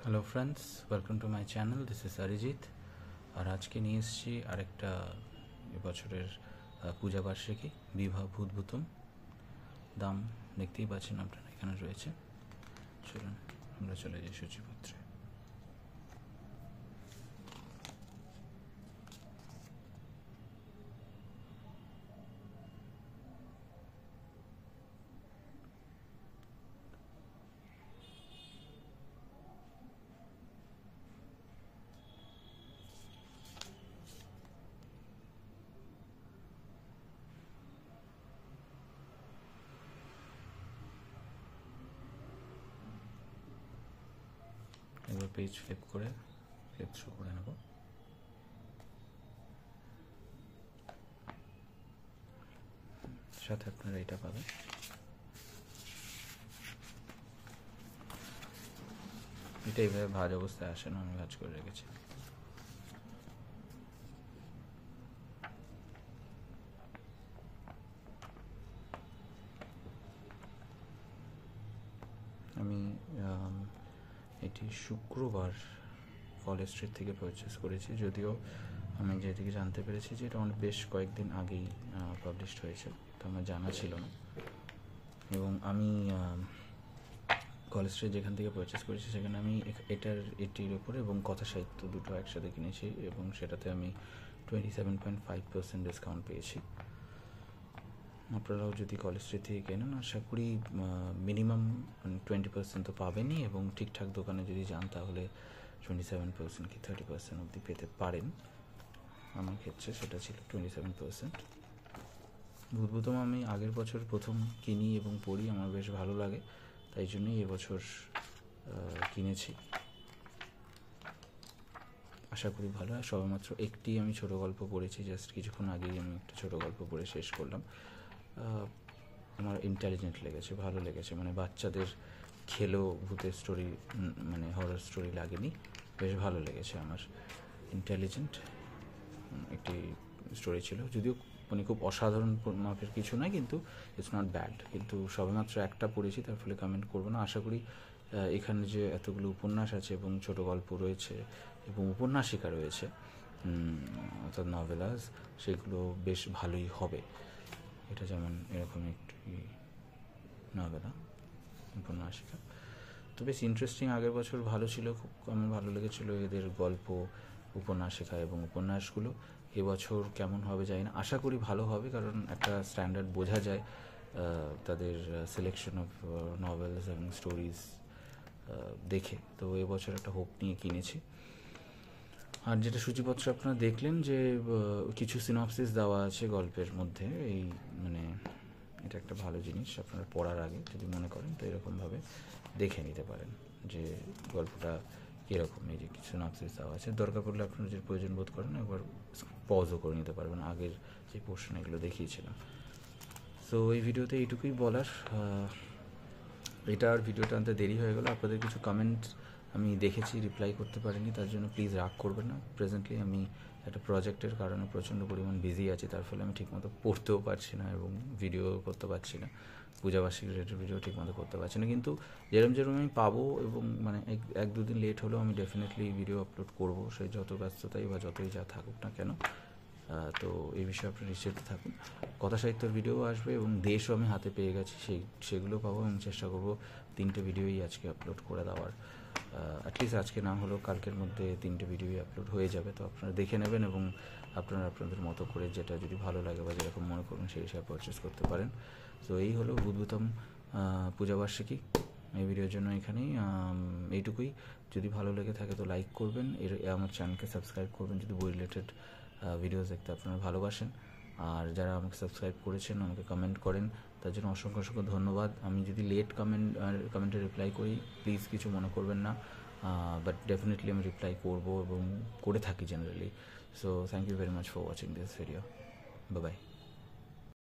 Hello friends, welcome to my channel. This is Arijit. আর আজকে নিয়ে এসেছি আরেকটা এবছরের পূজা বার্ষিকী বিবাহ ভূতভূতম। দাম দেখতেই পাচ্ছেন আপনারা, এখানে রয়েছে। চলুন আমরা চলে যাই সূচিপত্রে। এবার পেজ ফ্লিপ থ্রু করে নেব। সাথে আপনারা এটা পাবেন। এটা এইভাবে ভাজ অবস্থায় আসে না, আমি ভাজ করে রেখেছি। আমি এটি শুক্রবার কলেজ স্ট্রিট থেকে পারচেস করেছি, যদিও আমি যেদিকে জানতে পেরেছি যে এটা বেশ কয়েকদিন আগেই পাবলিশড হয়েছে, তো আমার জানা ছিল না। এবং আমি কলেজ স্ট্রিট যেখান থেকে পারচেস করেছি সেখানে আমি এটির ওপরে এবং কথা সাহিত্য দুটো একসাথে কিনেছি, এবং সেটাতে আমি 27.5% ডিসকাউন্ট পেয়েছি। আপনারাও যদি কলেজ স্ট্রিট থেকে কেনেন, আশা করি মিনিমাম 20% তো পাবেনই, এবং ঠিকঠাক দোকানে যদি যান তাহলে 27% কি 30% অবধি পেতে পারেন। আমার ক্ষেত্রে সেটা ছিল 27%। ভূতভূতম আমি আগের বছর প্রথম কিনি এবং পড়ি, আমার বেশ ভালো লাগে, তাই জন্যই এবছর কিনেছি। আশা করি ভালো হয়। সবেমাত্র একটি আমি ছোটো গল্প পড়েছি, জাস্ট কিছুক্ষণ আগেই আমি একটা ছোটো গল্প পড়ে শেষ করলাম। আমার ইন্টেলিজেন্ট লেগেছে, ভালো লেগেছে, মানে বাচ্চাদের খেলো ভূতের স্টোরি, মানে হরর স্টোরি লাগেনি, বেশ ভালো লেগেছে আমার। ইন্টেলিজেন্ট একটি স্টোরি ছিল, যদিও মানে খুব অসাধারণ মাপের কিছু নয়, কিন্তু ইটস নট ব্যাড। কিন্তু সবেমাত্র একটা পড়েছি, তার ফলে কমেন্ট করবো না। আশা করি এখানে যে এতগুলো উপন্যাস আছে এবং ছোট গল্প রয়েছে এবং উপন্যাসিকা রয়েছে, অর্থাৎ নভেলাস, সেগুলো বেশ ভালোই হবে। এটা যেমন এরকম একটি নভেলা, উপন্যাসিকা, তো বেশ ইন্টারেস্টিং। আগের বছর ভালো ছিল, খুব আমার ভালো লেগেছিলো এদের গল্প, উপন্যাসিকা এবং উপন্যাসগুলো। এবছর কেমন হবে জানি না, আশা করি ভালো হবে, কারণ একটা স্ট্যান্ডার্ড বোঝা যায় তাদের সিলেকশন অফ নভেলস এবং স্টোরিজ দেখে। তো এবছর একটা হোপ নিয়ে কিনেছি। আর যেটা সূচিপত্র আপনারা দেখলেন যে কিছু সিনপসিস দেওয়া আছে গল্পের মধ্যে, এই মানে এটা একটা ভালো জিনিস। আপনারা পড়ার আগে যদি মনে করেন তো এরকমভাবে দেখে নিতে পারেন যে গল্পটা কীরকম। এই যে কিছু সিনপসিস দেওয়া আছে, দরকার পড়লে আপনারা যদি প্রয়োজন বোধ করেন একবার পজও করে নিতে পারবেন, আগের যে পোর্শন এগুলো দেখিয়েছিলাম। সো এই ভিডিওতে এইটুকুই বলার। এটা আর ভিডিওটা আনতে দেরি হয়ে গেলো। আপনাদের কিছু কমেন্ট আমি দেখেছি, রিপ্লাই করতে পারিনি, তার জন্য প্লিজ রাগ করবেন না। প্রেজেন্টলি আমি একটা প্রজেক্টের কারণে প্রচণ্ড পরিমাণ বিজি আছি, তার ফলে আমি ঠিকমতো পড়তেও পারছি না এবং ভিডিও করতে পারছি না, পূজাবার্ষিক রিলেটেড ভিডিও ঠিকমতো করতে পারছি না। কিন্তু যেরকম আমি পাবো, এবং মানে এক দুদিন লেট হলেও আমি ডেফিনেটলি ভিডিও আপলোড করবো, সেই যত ব্যস্ততাই বা যতই যা থাকুক না কেন। তো এই বিষয়ে আপনারা নিশ্চিত থাকুন। কথা সাহিত্যের ভিডিও আসবে এবং দেশও আমি হাতে পেয়ে গেছি, সেগুলো পাবো, এবং চেষ্টা করবো 3টে ভিডিওই আজকে আপলোড করে দেওয়ার। অ্যাটলিস্ট আজকে না হলেও কালকের মধ্যে 3টে ভিডিওই আপলোড হয়ে যাবে। তো আপনারা দেখে নেবেন এবং আপনারা আপনাদের মতো করে যেটা যদি ভালো লাগে বা যেরকম মনে করবেন সেই হিসাবে পারচেস করতে পারেন। তো এই হলো ভূতভূতম পূজাবার্ষিকী। এই ভিডিওর জন্য এখানেই এইটুকুই। যদি ভালো লেগে থাকে তো লাইক করবেন, আমার চ্যানেলকে সাবস্ক্রাইব করবেন যদি বই রিলেটেড ভিডিওস দেখতে আপনারা ভালোবাসেন। আর যারা আমাকে সাবস্ক্রাইব করেছেন, আমাকে কমেন্ট করেন, তার জন্য অসংখ্য অসংখ্য ধন্যবাদ। আমি যদি লেট কমেন্টে রিপ্লাই করি, প্লিজ কিছু মনে করবেন না, বাট ডেফিনেটলি আমি রিপ্লাই করবো এবং করে থাকি generally. So thank you very much for watching this video. Bye by.